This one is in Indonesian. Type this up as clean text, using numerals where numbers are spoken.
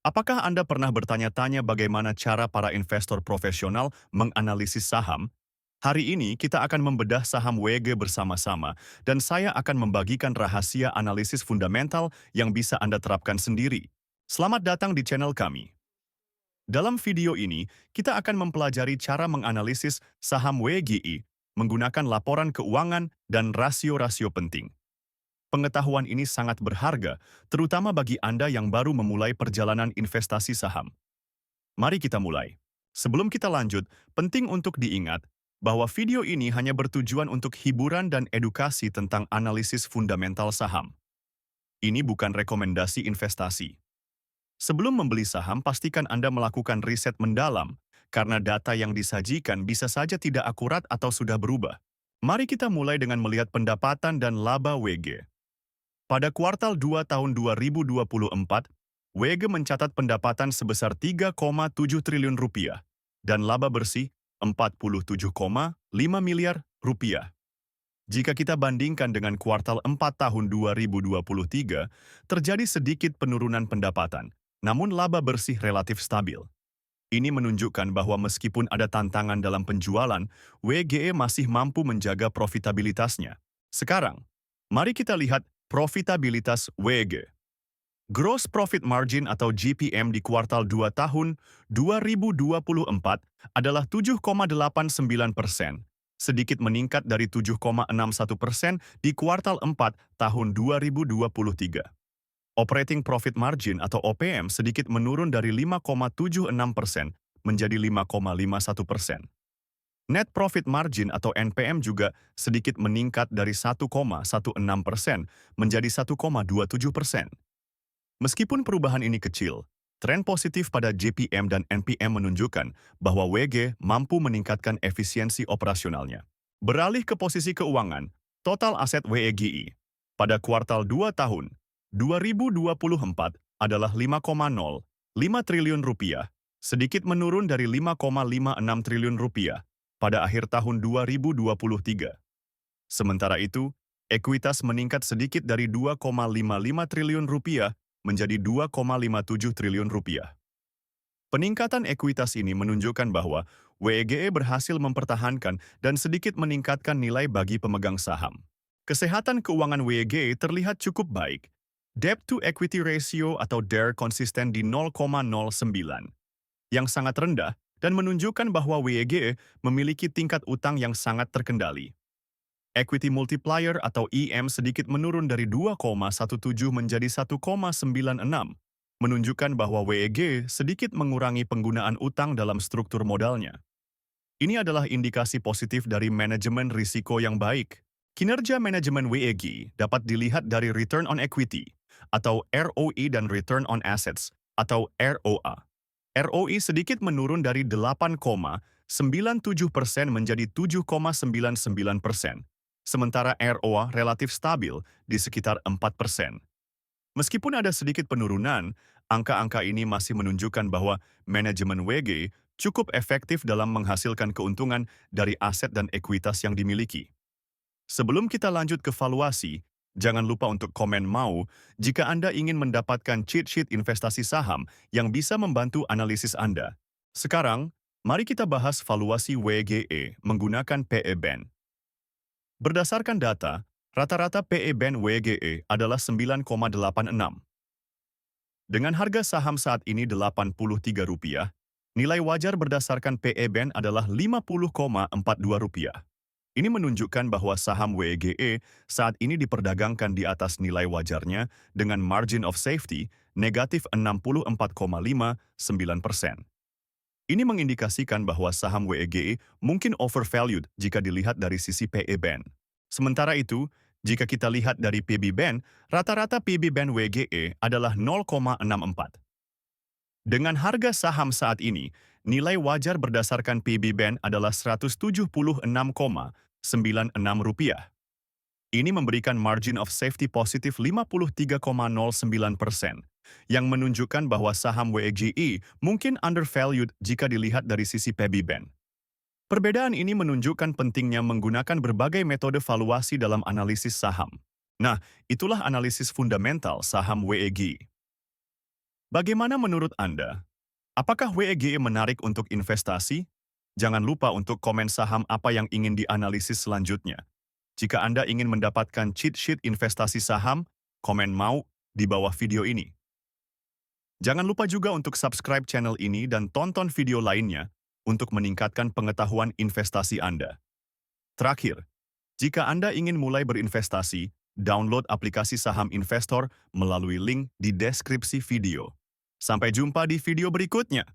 Apakah Anda pernah bertanya-tanya bagaimana cara para investor profesional menganalisis saham? Hari ini kita akan membedah saham WG bersama-sama, dan saya akan membagikan rahasia analisis fundamental yang bisa Anda terapkan sendiri. Selamat datang di channel kami. Dalam video ini, kita akan mempelajari cara menganalisis saham WGI menggunakan laporan keuangan dan rasio-rasio penting. Pengetahuan ini sangat berharga, terutama bagi Anda yang baru memulai perjalanan investasi saham. Mari kita mulai. Sebelum kita lanjut, penting untuk diingat bahwa video ini hanya bertujuan untuk hiburan dan edukasi tentang analisis fundamental saham. Ini bukan rekomendasi investasi. Sebelum membeli saham, pastikan Anda melakukan riset mendalam, karena data yang disajikan bisa saja tidak akurat atau sudah berubah. Mari kita mulai dengan melihat pendapatan dan laba WG. Pada kuartal 2 tahun 2024, WG mencatat pendapatan sebesar 3,7 triliun rupiah dan laba bersih 47,5 miliar rupiah. Jika kita bandingkan dengan kuartal 4 tahun 2023, terjadi sedikit penurunan pendapatan, namun laba bersih relatif stabil. Ini menunjukkan bahwa meskipun ada tantangan dalam penjualan, WGE masih mampu menjaga profitabilitasnya. Sekarang, mari kita lihat profitabilitas WG. Gross Profit Margin atau GPM di kuartal 2 tahun 2024 adalah 7,89%, sedikit meningkat dari 7,61% di kuartal 4 tahun 2023. Operating Profit Margin atau OPM sedikit menurun dari 5,76% menjadi 5,51%. Net Profit Margin atau NPM juga sedikit meningkat dari 1,16% menjadi 1,27%. Meskipun perubahan ini kecil, tren positif pada JPM dan NPM menunjukkan bahwa WG mampu meningkatkan efisiensi operasionalnya. Beralih ke posisi keuangan, total aset WEGI pada kuartal 2 tahun 2024 adalah 5,05 triliun rupiah, sedikit menurun dari 5,56 triliun rupiah pada akhir tahun 2023. Sementara itu, ekuitas meningkat sedikit dari 2,55 triliun rupiah menjadi 2,57 triliun rupiah. Peningkatan ekuitas ini menunjukkan bahwa WEGE berhasil mempertahankan dan sedikit meningkatkan nilai bagi pemegang saham. Kesehatan keuangan WEGE terlihat cukup baik. Debt to Equity Ratio atau DER konsisten di 0,09, yang sangat rendah dan menunjukkan bahwa WEGE memiliki tingkat utang yang sangat terkendali. Equity multiplier atau EM sedikit menurun dari 2,17 menjadi 1,96, menunjukkan bahwa WEG sedikit mengurangi penggunaan utang dalam struktur modalnya. Ini adalah indikasi positif dari manajemen risiko yang baik. Kinerja manajemen WEG dapat dilihat dari Return on Equity atau ROE dan Return on Assets atau ROA. ROE sedikit menurun dari 8,97% menjadi 7,99%. Sementara ROA relatif stabil di sekitar 4%. Meskipun ada sedikit penurunan, angka-angka ini masih menunjukkan bahwa manajemen WG cukup efektif dalam menghasilkan keuntungan dari aset dan ekuitas yang dimiliki. Sebelum kita lanjut ke valuasi, jangan lupa untuk komen mau jika Anda ingin mendapatkan cheat sheet investasi saham yang bisa membantu analisis Anda. Sekarang, mari kita bahas valuasi WGE menggunakan PE Band. Berdasarkan data, rata-rata PE Band WGE adalah 9,86. Dengan harga saham saat ini Rp83, nilai wajar berdasarkan PE Band adalah Rp50,42. Ini menunjukkan bahwa saham WGE saat ini diperdagangkan di atas nilai wajarnya dengan margin of safety negatif 64,59%. Ini mengindikasikan bahwa saham WEGE mungkin overvalued jika dilihat dari sisi PE Band. Sementara itu, jika kita lihat dari PB Band, rata-rata PB Band WGE adalah 0,64. Dengan harga saham saat ini, nilai wajar berdasarkan PB Band adalah Rp176,96. Ini memberikan margin of safety positif 53,09%. Yang menunjukkan bahwa saham WGI mungkin undervalued jika dilihat dari sisi PB Band. Perbedaan ini menunjukkan pentingnya menggunakan berbagai metode valuasi dalam analisis saham. Nah, itulah analisis fundamental saham WGI. Bagaimana menurut Anda? Apakah WEGE menarik untuk investasi? Jangan lupa untuk komen saham apa yang ingin dianalisis selanjutnya. Jika Anda ingin mendapatkan cheat sheet investasi saham, komen mau di bawah video ini. Jangan lupa juga untuk subscribe channel ini dan tonton video lainnya untuk meningkatkan pengetahuan investasi Anda. Terakhir, jika Anda ingin mulai berinvestasi, download aplikasi saham investor melalui link di deskripsi video. Sampai jumpa di video berikutnya.